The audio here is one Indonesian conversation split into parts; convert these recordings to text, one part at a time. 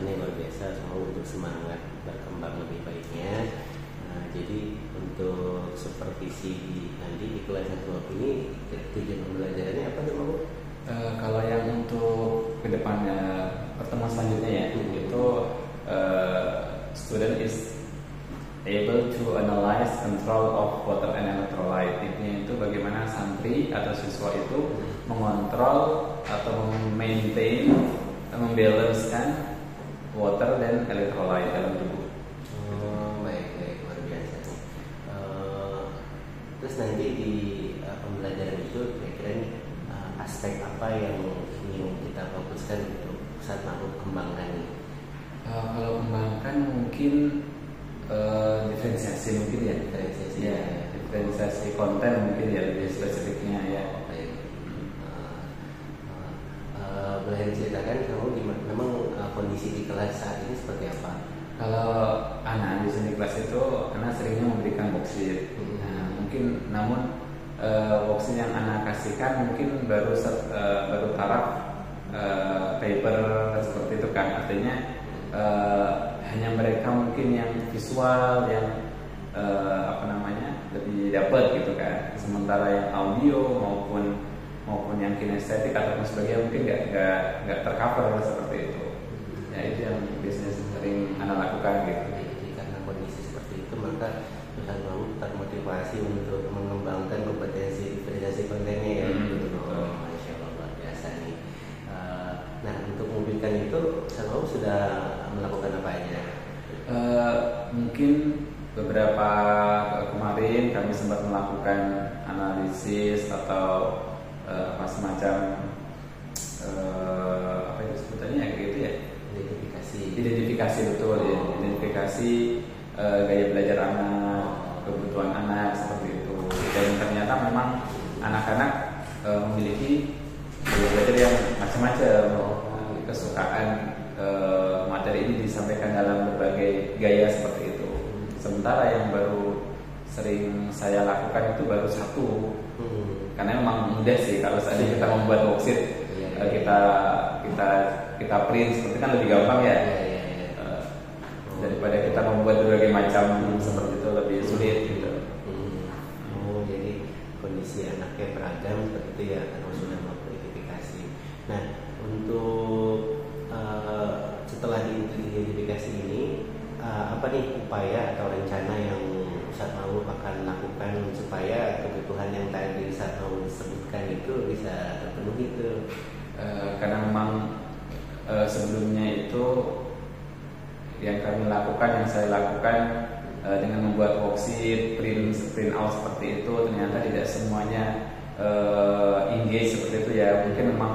masukannya luar biasa, semua untuk semangat berkembang lebih baiknya. Nah, jadi untuk supervisi nanti di kelas 1 ini tujuan pembelajarannya apa tuh, Bu? Kalau yang untuk kedepannya pertemuan selanjutnya ya, itu student is able to analyze control of water and electrolyte. Intinya itu bagaimana santri atau siswa itu mengontrol atau maintain, membalancekan water dan electrolyte dalam tubuh. Baik, luar biasa nih. Terus nanti di pembelajaran itu kira-kira nih, aspek apa yang ingin kita fokuskan untuk saat mau kembangkan nih? Kalau kembangkan mungkin diferensiasi mungkin ya, diferensiasi konten mungkin ya lebih spesifiknya ya. Boleh diceritakan kamu gimana? Memang kondisi di kelas saat ini seperti apa? Kalau anak di sini kelas itu, anak seringnya memberikan boksit. Nah, mungkin namun boksit yang anak kasihkan mungkin baru taraf paper seperti itu kan. Artinya hanya mereka mungkin yang visual yang lebih dapat gitu kan. Sementara yang audio maupun yang kinestetik ataupun sebagainya mungkin nggak tercover seperti itu. Ya itu yang biasanya sering anak lakukan gitu. Jadi karena kondisi seperti itu maka Tuhan mau termotivasi untuk mengembangkan kompetensi diferensiasi kontennya ya. Masya Allah, luar biasa nih. Nah, untuk memberikan itu Tuhan sudah melakukan apa aja? Mungkin beberapa kemarin kami sempat melakukan analisis atau semacam apa itu sebutannya kayak gitu ya, identifikasi betul ya, identifikasi gaya belajar anak, kebutuhan anak seperti itu. Dan ternyata memang anak-anak memiliki gaya belajar yang macam-macam, kesukaan materi ini disampaikan dalam berbagai gaya seperti itu. Sementara yang baru sering saya lakukan itu baru satu. Karena memang mudah sih kalau seandainya kita membuat worksheet, kita print seperti kan lebih gampang ya. Daripada kita membuat berbagai macam seperti itu lebih sulit gitu. Jadi kondisi anaknya beragam seperti itu ya, karena sudah melakukan identifikasi. Nah, untuk setelah diidentifikasi ini, apa nih upaya atau rencana yang Ustadz Maulud akan lakukan supaya kebutuhan yang tadi Ustadz Maulud sebutkan itu bisa terpenuhi itu? Karena memang sebelumnya itu yang kami lakukan, yang saya lakukan dengan membuat worksheet, print out seperti itu, ternyata tidak semuanya engage seperti itu ya. Mungkin memang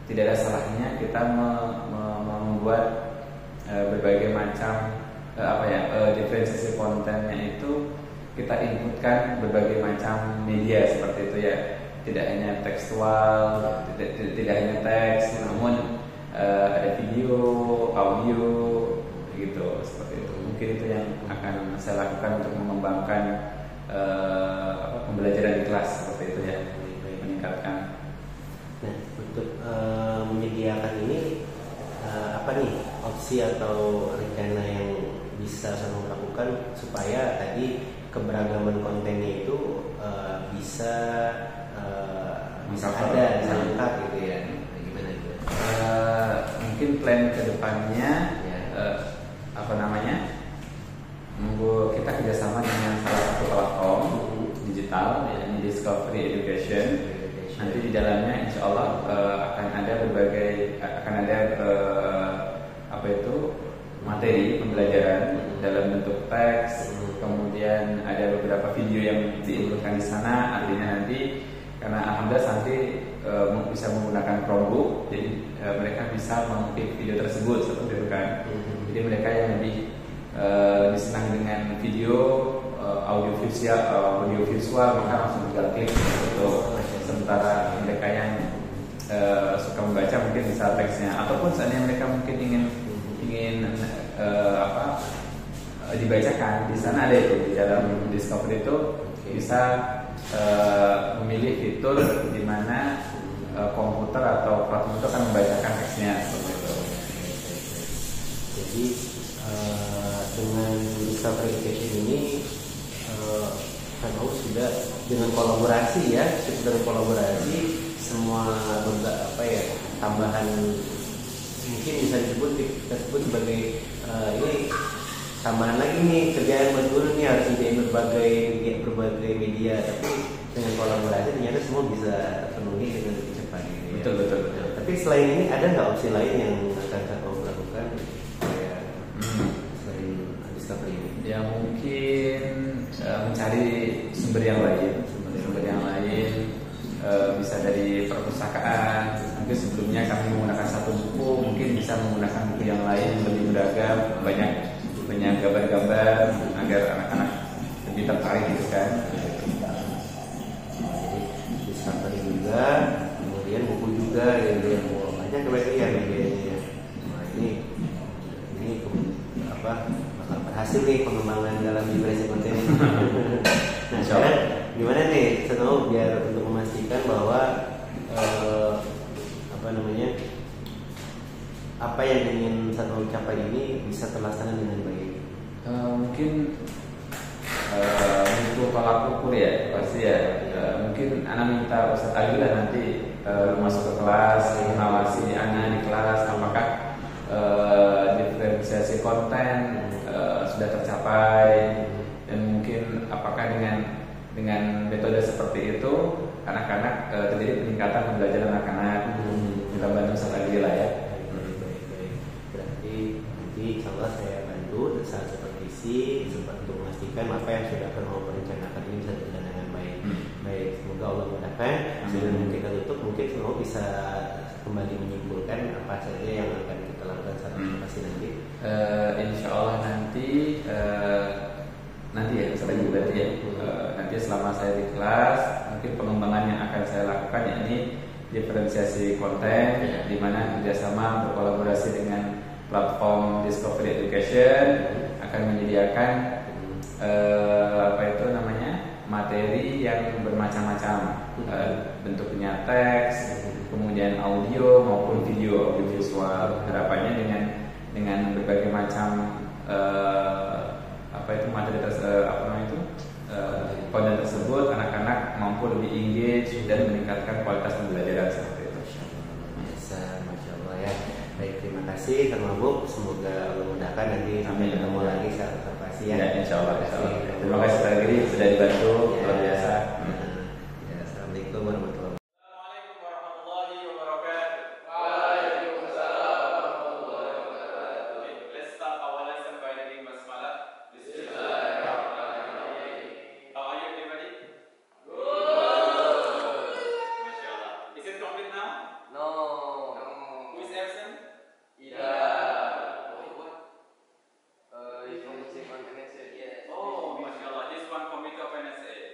tidak ada salahnya kita membuat berbagai macam diferensiasi kontennya itu kita inputkan berbagai macam media seperti itu ya. Tidak hanya tekstual, tidak hanya teks, namun ada video, audio, gitu seperti itu. Mungkin itu yang akan saya lakukan untuk mengembangkan pembelajaran di kelas seperti itu ya, meningkatkan. Nah, untuk menyediakan ini apa nih opsi atau rencana yang bisa saya lakukan supaya tadi keberagaman kontennya itu bisa ada, bisa lengkap gitu ya. Gimana itu? Mungkin plan kedepannya kita kerjasama dengan salah satu platform digital yakni Discovery Education. Nanti di dalamnya insya Allah akan ada materi pembelajaran dalam bentuk teks, kemudian ada beberapa video yang diinputkan di sana. Artinya nanti karena alhamdulillah santri bisa menggunakan Chromebook, jadi mereka bisa mengklik video tersebut seperti itu kan. Jadi mereka yang lebih senang dengan video, audio visual maka langsung tinggal klik gitu. Sementara mereka yang suka membaca mungkin bisa teksnya, ataupun seandainya mereka mungkin ingin dibacakan, di sana ada itu di dalam Discovery itu bisa memilih fitur di mana komputer atau platform itu akan membacakan teksnya seperti itu. Jadi dengan Discovery Education ini Kanau sudah dengan kolaborasi ya, sekedar kolaborasi semua tambahan mungkin bisa kita sebut sebagai ini tambahan lagi nih kerjaan buat guru nih harus nyediain berbagai media, tapi dengan kolaborasi ternyata semua bisa terpenuhi dengan lebih cepat gitu ya. Betul. Nah, tapi selain ini ada nggak opsi lain yang akan Kanau lakukan kayak selain Discovery ini? Ya mungkin mencari sumber yang lain, bisa dari perpustakaan. Mungkin sebelumnya kami menggunakan satu buku, mungkin bisa menggunakan buku yang lain lebih beragam, banyak gambar-gambar agar anak-anak lebih tertarik gitu kan. Jadi Discovery juga, kemudian buku juga yang banyak kebanyakan medianya. Nah ini bakal berhasil nih pengembangan dalam liberasi konten ini. Nah sekarang gimana nih Seno biar untuk memastikan bahwa apa yang ingin Seno capai ini bisa terlaksana dengan baik? Mungkin butuh tolak ukur ya pasti ya. Mungkin anak minta Ustadz Agil lah nanti masuk ke kelas mengawasi anak di kelas apakah diferensiasi konten sudah tercapai, dan mungkin apakah dengan metode seperti itu anak-anak terjadi peningkatan pembelajaran anak-anak. Kita bantu strategi lah ya. Baik. Berarti nanti insya Allah saya bantu saat supervisi untuk memastikan apa yang sudah pernah merencanakan ini bisa berjalan dengan baik. Baik, semoga Allah mudahkan. Sebelum kita tutup, mungkin semua bisa kembali menyimpulkan apa saja yang akan kita lakukan saat supervisi nanti. Insya Allah nanti ya saya berarti ya. Nanti selama saya di kelas mungkin pengembangan yang akan saya lakukan yakni diferensiasi konten, di mana kerjasama berkolaborasi dengan platform Discovery Education akan menyediakan materi yang bermacam-macam, bentuknya teks, kemudian audio maupun video visual. Harapannya dengan berbagai macam materi konten tersebut anak-anak mampu lebih engage dan meningkatkan kualitas pembelajaran seperti itu. Masya Allah ya. Baik, terima kasih Kang Mabuk. Semoga Allah mudahkan nanti sampai ketemu lagi saat observasi ya. Ya, insya Allah. Terima kasih sekali lagi sudah dibantu luar biasa. Ya, assalamualaikum warahmatullahi wabarakatuh. Oh, masya Allah. This one committee of NSA.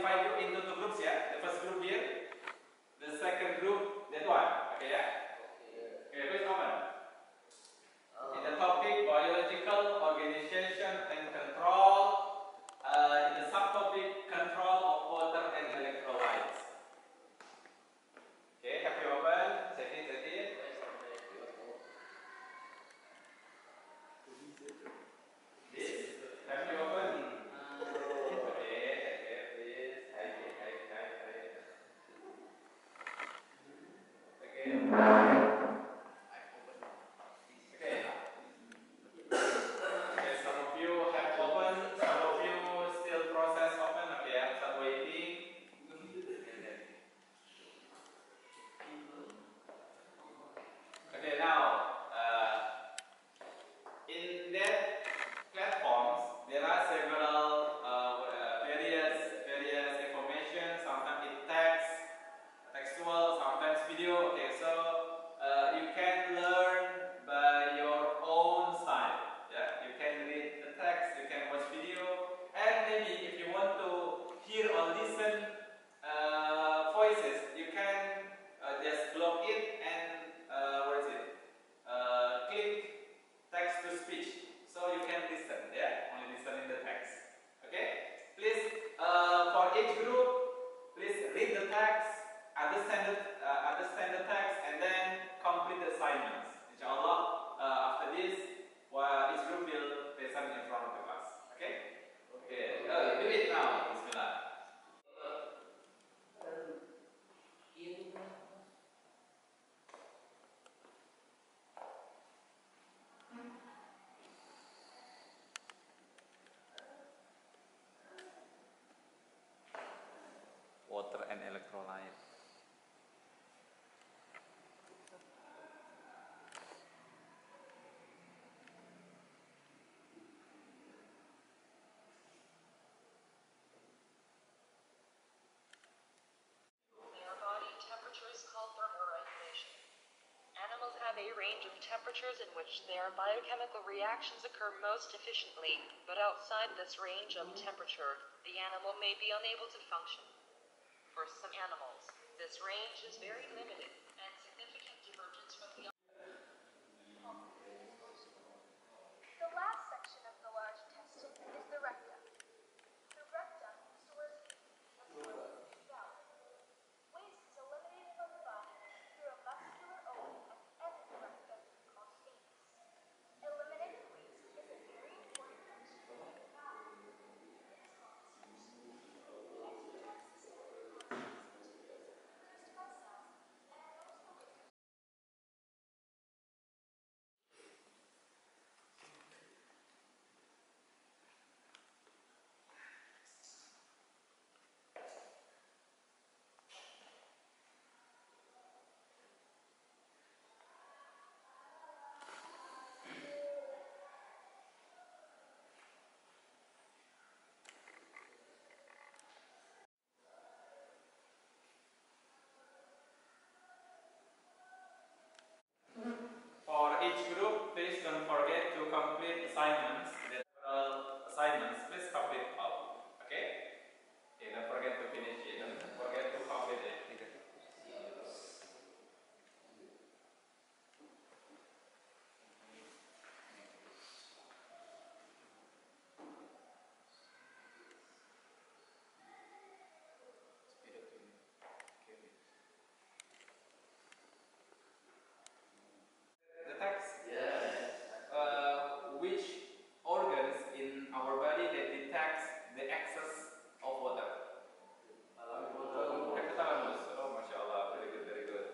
divide you into two groups, yeah. The first group here, the second group, that one. Okay, yeah. Okay, please open. In the topic biological organization and control, in the subtopic control of water and electrolytes. Okay, have you opened? Check it. This, have you opened? Okay, please. Okay. Okay, some of you have opened, some of you still process open. Okay, I'm still waiting. Okay, now in that platforms there are several various information. Sometimes it text, textual, sometimes video. Okay, so you can learn by your own style. Yeah, you can read the text, you can watch video, and maybe if you want to hear or listen voices, you can just block it and what is it? Click text to speech, so you can listen. Yeah, only listen in the text. Okay, please for each group, please read the text, understand the text, and then complete the assignments. Inshallah, after this, each group will present in front of the class. Okay? Okay. Do it now. Bismillah. Water and electrolyte. Their body temperature is called thermoregulation. Animals have a range of temperatures in which their biochemical reactions occur most efficiently, but outside this range of temperature, the animal may be unable to function. For some animals, this range is very limited, and significant divergence from the The last section of the large intestine is the rectum. The rectum stores heat as well as valve. Waste is eliminated from the body through a muscular opening at the end of the rectum called anus. Eliminated waste is a very important function of the body. It is called excretion. The excretory system causes materials produced by cells and absorbs the waste. For each group, please don't forget to complete assignments. Assignments, please complete all. Okay? Okay, don't forget to finish it. Don't forget to complete it. The text. Which organs in our body that detects the excess of water? Hypothalamus. Oh, mashallah, very good, very good.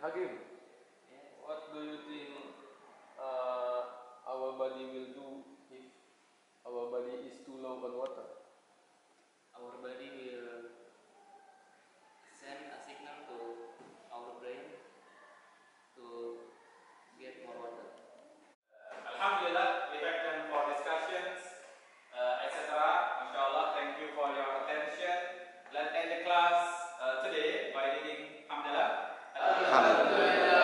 Hakim, what do you think our body will do if our body is too low on water? Our body will send a signal to our brain to get more water. Alhamdulillah, we have done for discussions, etc. Mashallah, thank you for your attention. Let's end the class today by reading Alhamdulillah. Alhamdulillah.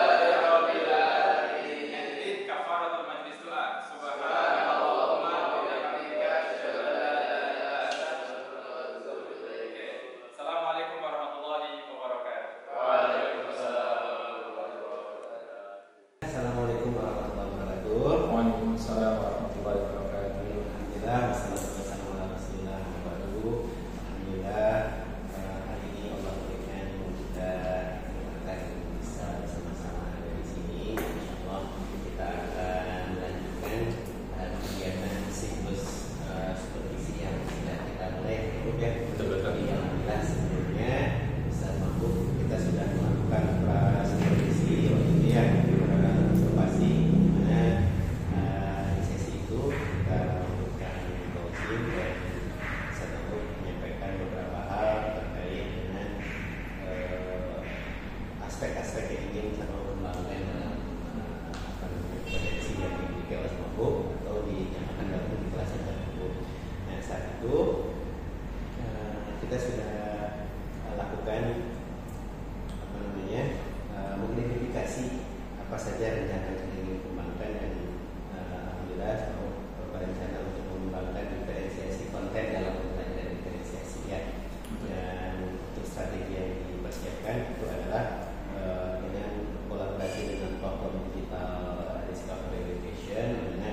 Waalaikumsalam warahmatullahi wabarakatuh. Alhamdulillah, wassalamualaikum warahmatullahi wabarakatuh. Alhamdulillah, hari ini Allah berikan kita kesempatan bisa bersama-sama ada di sini. Insyaallah kita akan melanjutkan kegiatan siklus supervisi yang sudah kita mulai. Ya, Betul-betul. Alhamdulillah sebelumnya Ustaz Mahfud kita sudah melakukan pra supervisi ini ya, observasi di mana di sesi itu kita melakukan coaching dan Ustaz Mahfud menyampaikan beberapa hal terkait dengan aspek-aspek yang ingin kita kembangkan dalam potensi yang dimiliki oleh Ustaz Mahfud atau dinyatakan dalam kelas yang tertentu. Nah, saat itu kita sudah lakukan mengidentifikasi apa saja rencana yang ingin dikembangkan dan alhamdulillah berencana untuk mengembangkan diferensiasi konten dalam pembelajaran diferensiasi ya. Dan untuk strategi yang dipersiapkan itu adalah dengan kolaborasi dengan platform digital Discovery Education, mana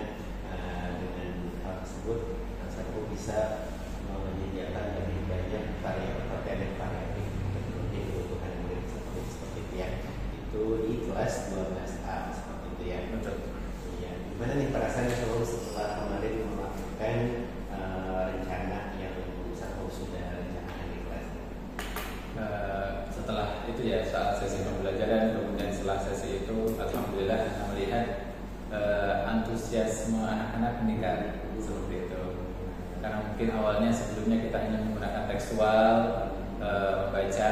dengan hal tersebut satu bisa menyediakan lebih banyak variabel konten yang variatif memenuhi kebutuhan murid seperti itu ya. Itu di kelas 12A seperti itu ya. Betul. Ya, gimana nih perasaan kalau setelah kemarin melakukan rencana yang sudah rencanakan di kelas? Setelah itu ya saat sesi pembelajaran, kemudian setelah sesi itu alhamdulillah kita melihat antusiasme anak-anak meningkat seperti itu. Karena mungkin awalnya sebelumnya kita hanya menggunakan tekstual, membaca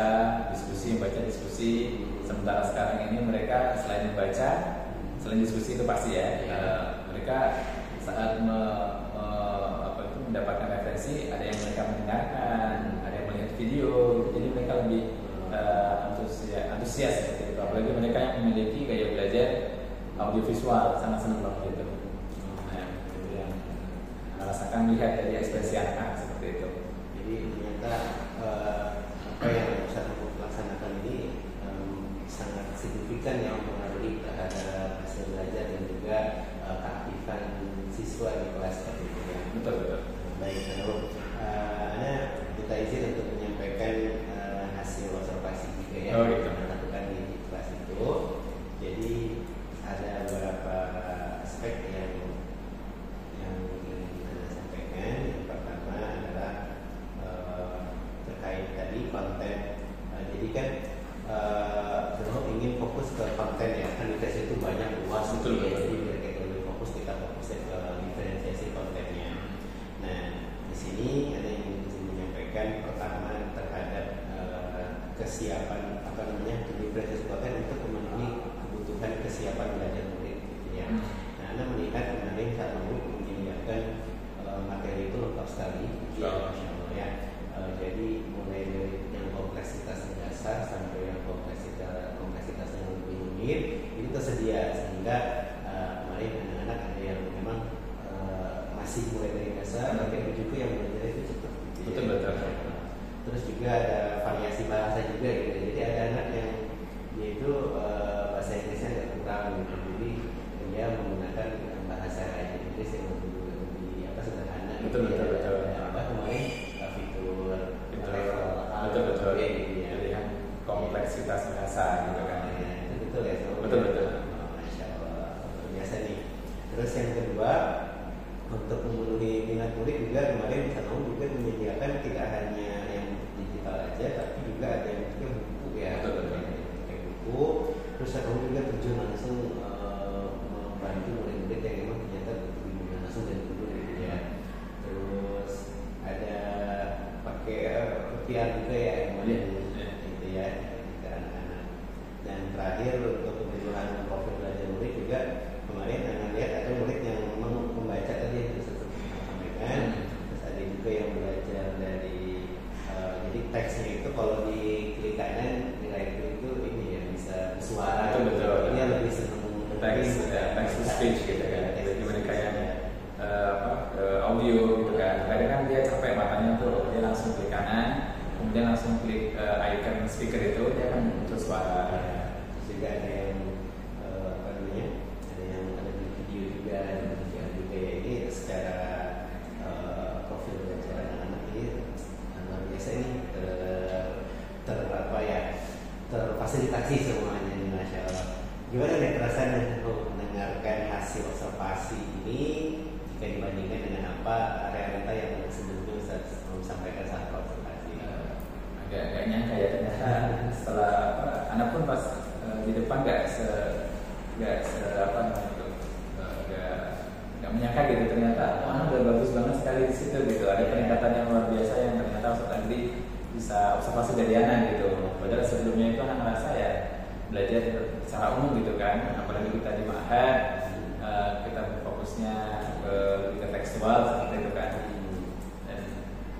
diskusi, sementara sekarang ini mereka selain membaca, selain diskusi itu pasti ya, mereka saat mendapatkan referensi, ada yang mereka mendengarkan, ada yang melihat video, jadi mereka lebih antusias seperti itu. Apalagi mereka yang memiliki gaya belajar audiovisual, sangat senang banget itu. Nah, itu yang rasakan melihat dari ekspresi anak seperti itu. Jadi ternyata apa yang bisa laksanakan ini sangat signifikan yang mempengaruhi terhadap hasil belajar dan juga keaktifan siswa di kelas seperti itu ya. Betul. Baik, lalu Ana kita izin untuk menyampaikan hasil observasi juga ya yang kita lakukan di kelas itu. Jadi ada beberapa aspek yang ingin kita sampaikan. Yang pertama adalah terkait tadi konten. Jadi kan Zeno ingin fokus ke konten ya, kan di tes itu banyak luas gitu ya. Jadi biar kita lebih fokus, kita fokusnya ke diferensiasi kontennya. Nah, di sini ada yang ingin menyampaikan pertama terhadap kesiapan diferensiasi konten untuk memenuhi kebutuhan kesiapan belajar murid gitu ya. Nah, Anda melihat kemarin saat menyediakan materi itu lengkap sekali, ya, Masya Allah ya. Jadi mulai dari yang kompleksitas dasar sampai yang kompleksitas yang lebih rumit itu tersedia, sehingga kemarin anak-anak ada yang memang masih mulai dari dasar, tapi juga yang belajar itu cepat. Gitu, betul. Terus juga ada variasi bahasa juga gitu. Jadi ada anak yang dia itu bahasa Inggrisnya agak kurang gitu. Jadi dia menggunakan bahasa Inggris yang lebih sederhana. Betul. Kemarin fitur level betul. gitu ya. Pilihan kompleksitas bahasa gitu kan. Itu betul ya. Betul. Masya Allah, luar biasa nih. Terus yang kedua, untuk memenuhi minat murid juga kemarin Sanau juga menyediakan tidak hanya yang digital aja, tapi juga ada yang juga buku ya. Buku. Terus Sanau juga terjun langsung membantu murid-murid yang memang ternyata bimbingan langsung dari dulu gitu ya. Terus ada pakai VR juga ya kemarin gitu ya ke anak-anak. Dan terakhir untuk kebutuhan profil belajar murid juga kemarin Anda lihat ada murid yang memang membaca tadi yang seperti saya sampaikan. Terus ada juga yang belajar dari jadi teksnya itu kalau di klik kanan di right klik itu ini ya bisa suara. Betul. Ini lebih senang teks to speech gitu kan. Jadi mereka yang audio gitu kan. Kadang kan dia capek matanya tuh, dia langsung klik kanan, kemudian langsung klik icon speaker itu, dia akan muncul suara. Terus juga ada yang ada yang ada di video juga, ada Gimana nih rasanya mendengarkan hasil observasi ini jika dibandingkan dengan apa realita yang sebelumnya Ustaz mau sampaikan saat observasi? Agak nyangka ya ternyata setelah anak pun pas di depan nggak apa namanya itu nggak menyangka gitu ternyata udah bagus banget sekali di situ gitu, ada peningkatan yang luar biasa yang ternyata Ustaz Andri bisa observasi dari anak gitu. Padahal sebelumnya itu anak ngerasa ya belajar secara umum gitu kan, apalagi kita di Ma'had kita fokusnya lebih ke tekstual seperti itu kan. Dan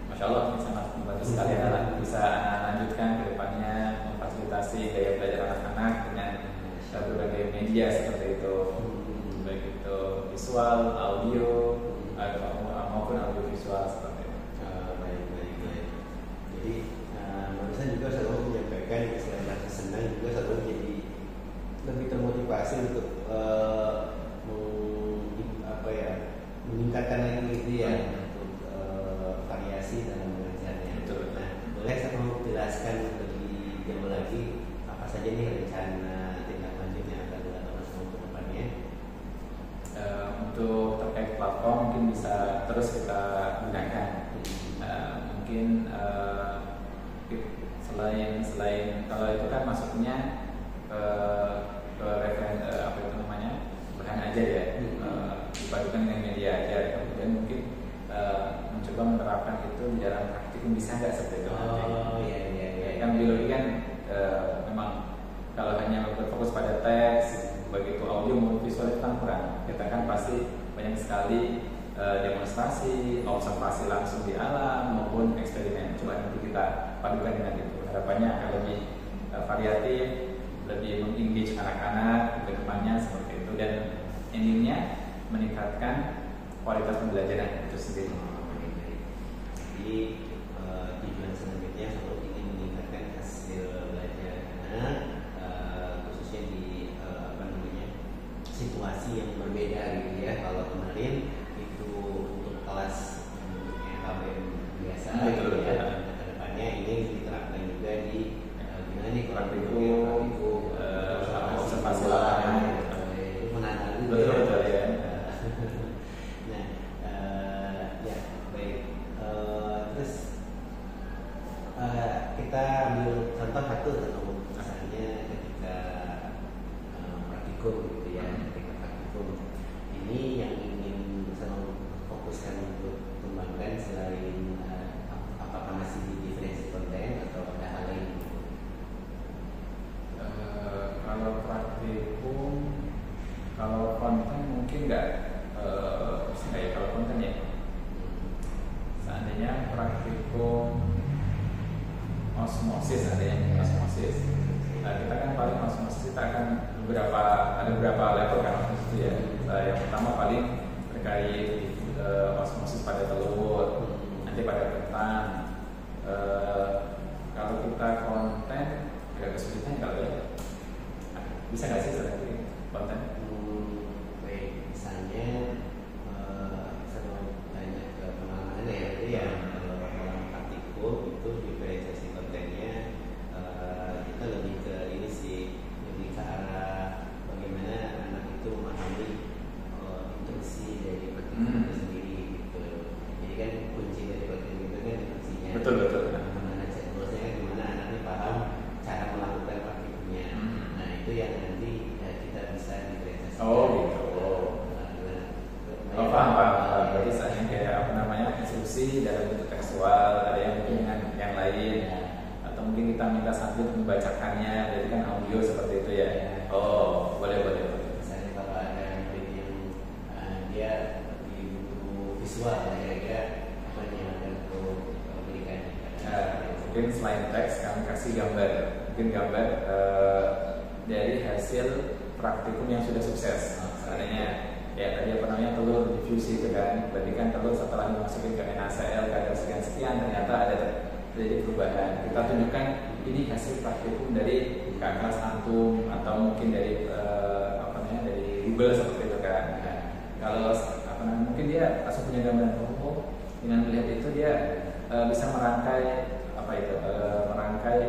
Masya Allah ini sangat membantu sekali anak bisa lanjutkan ke depannya memfasilitasi gaya belajar anak-anak dengan berbagai media seperti itu, baik itu visual, audio, maupun audio visual seperti itu. Baik. Jadi barusan juga selalu menyampaikan selain rasa senang juga selalu jadi lebih termotivasi untuk meningkatkan lagi gitu ya untuk variasi dalam mengajarnya. Betul. Nah, boleh saya mau jelaskan lebih jauh lagi apa saja nih rencana tindak lanjut yang akan dilakukan Mas Mo ke depannya? Untuk terkait platform mungkin bisa terus kita gunakan. Mungkin selain kalau itu kan masuknya ke apa itu namanya bahan ajar ya, dipadukan dengan media ajar, kemudian mungkin mencoba menerapkan itu di dalam praktikum bisa nggak seperti itu? Iya. Kan biologi kan memang kalau hanya berfokus pada teks, begitu audio maupun visual itu kan kurang. Kita kan pasti banyak sekali demonstrasi, observasi langsung di alam maupun eksperimen. Coba nanti kita padukan dengan itu. Harapannya akan lebih variatif, lebih mengengage anak-anak ke depannya seperti itu, dan endingnya meningkatkan kualitas pembelajaran itu sendiri. Jadi tujuan selanjutnya selalu ingin meningkatkan hasil belajar anak, khususnya di situasi yang berbeda gitu ya. Kalau kemarin itu untuk kelas yang KBM biasa, gitu ya. Kedepannya ini diterapkan juga di gimana nih praktikum, observasi lapangan. Itu menantang juga. Betul ya. Nah, ya baik. Terus kita ambil contoh satu misalnya ketika praktikum gitu ya, ketika praktikum ini yang ingin selalu fokuskan untuk kembangkan selain apakah masih di diferensi konten atau ada hal lain? Kalau praktikum, kalau konten mungkin nggak ya, kalau konten ya seandainya praktikum osmosis, ada yang osmosis. Nah, kita kan paling osmosis kita akan ada beberapa level kan osmosis itu ya. Yang pertama paling terkait osmosis pada telur, nanti pada ketan. Kalau kita konten agak kesulitan kalau ya. Bisa nggak sih seperti konten? Baik, misalnya saya mau tanya ke pengalaman ya, kalau dalam praktikum itu diferensiasi kontennya kita lebih ke ini sih, lebih ke arah bagaimana anak itu memahami instruksi dari praktikum itu sendiri gitu. Jadi kan kunci dari praktikum itu kan instruksinya. Betul. Gimana ceklusnya, gimana anaknya paham cara melakukan praktikumnya. Nah itu yang nanti kita bisa diferensiasi. Oh gitu. Paham. Berarti saya kayak apa namanya instruksi dalam bentuk tekstual, ada yang mungkin dengan yang lain, atau mungkin kita minta sambil membacakannya, jadi kan audio seperti itu ya. Oh boleh. Misalnya kalau ada murid yang dia lebih butuh visual, kira-kira apa yang akan berikan? Mungkin selain teks kami kasih gambar, mungkin gambar dari hasil praktikum yang sudah sukses. Seandainya ya tadi apa namanya telur difusi itu kan, berarti kan telur setelah dimasukin ke NaCl kadar sekian ternyata ada terjadi perubahan. Kita tunjukkan ini hasil praktikum dari kelas antum atau mungkin dari dari Google seperti itu kan. Nah, kalau mungkin dia langsung punya gambaran dengan melihat itu dia bisa merangkai merangkai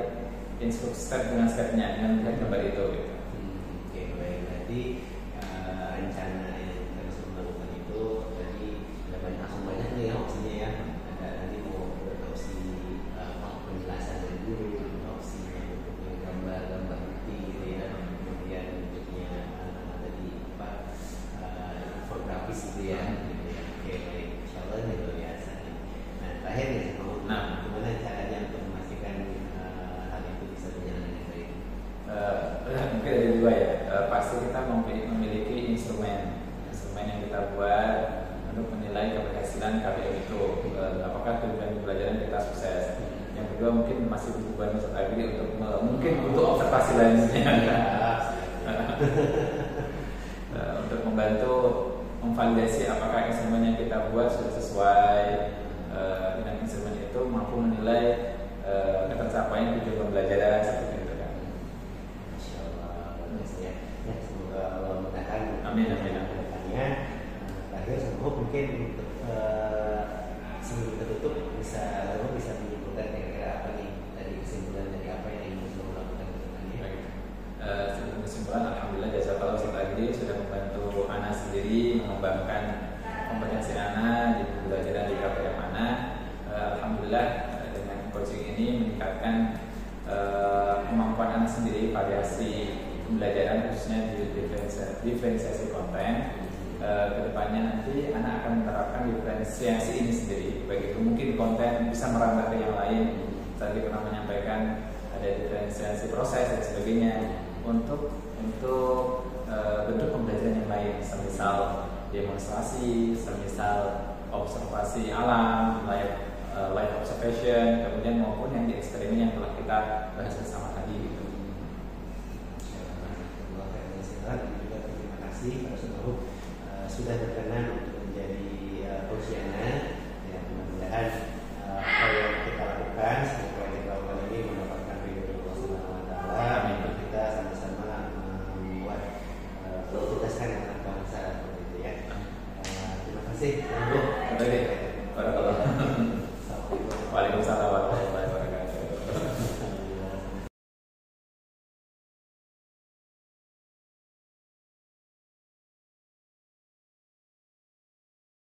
instruksi step dengan stepnya dengan melihat gambar itu gitu. Oke, baik. tadi rencana yang kita bisa melakukan itu tadi ada banyak nih opsinya ya. Ada nanti mau opsi penjelasan dari guru, opsinya untuk gambar bukti gitu ya, kemudian bentuknya tadi infografis gitu ya. Oke, baik, insyaallah ini luar biasa. Nah, terakhir nih, gimana caranya untuk memastikan hal itu bisa berjalan dengan baik? Mungkin ada dua ya. Pasti kita memiliki instrumen yang kita buat untuk menilai keberhasilan karya itu. Apakah tujuan pembelajaran kita sukses? Yang kedua mungkin masih butuh Ustaz Agri untuk mungkin butuh observasi lainnya untuk membantu memvalidasi apakah instrumen yang kita buat sudah sesuai dengan instrumen itu, mampu menilai ketercapaian tujuan pembelajaran seperti itu kan. Insyaallah bagus ya. Ya, semoga Allah memudahkan. Amin. Terakhir semoga mungkin untuk sebelum kita tutup bisa menyimpulkan kira-kira apa nih dari kesimpulan dari apa yang ingin kita lakukan ke depannya. Sebelum kesimpulan, alhamdulillah jazakallahu Ustaz Agri sudah membantu Ana sendiri mengembangkan kompetensi Ana di pembelajaran di KPM Ana. Alhamdulillah dengan coaching ini meningkatkan kemampuan Ana sendiri, variasi pembelajaran khususnya di diferensiasi konten. Kedepannya nanti anak akan menerapkan diferensiasi ini sendiri, baik itu mungkin konten bisa merambah ke yang lain. Tadi pernah menyampaikan ada diferensiasi proses dan sebagainya untuk bentuk pembelajaran yang lain, semisal demonstrasi, semisal observasi alam, live observation, kemudian maupun yang di eksperimen yang telah kita bahas bersama tadi gitu. Terima kasih pada seluruh sudah berkenan untuk menjadi Coachiana. Ya, mudah-mudahan apa yang kita lakukan, semoga yang kita lakukan ini mendapatkan ridho dari Allah Subhanahu wa Ta'ala. Untuk kita sama-sama membuat mencerdaskan anak bangsa seperti itu ya. Terima kasih.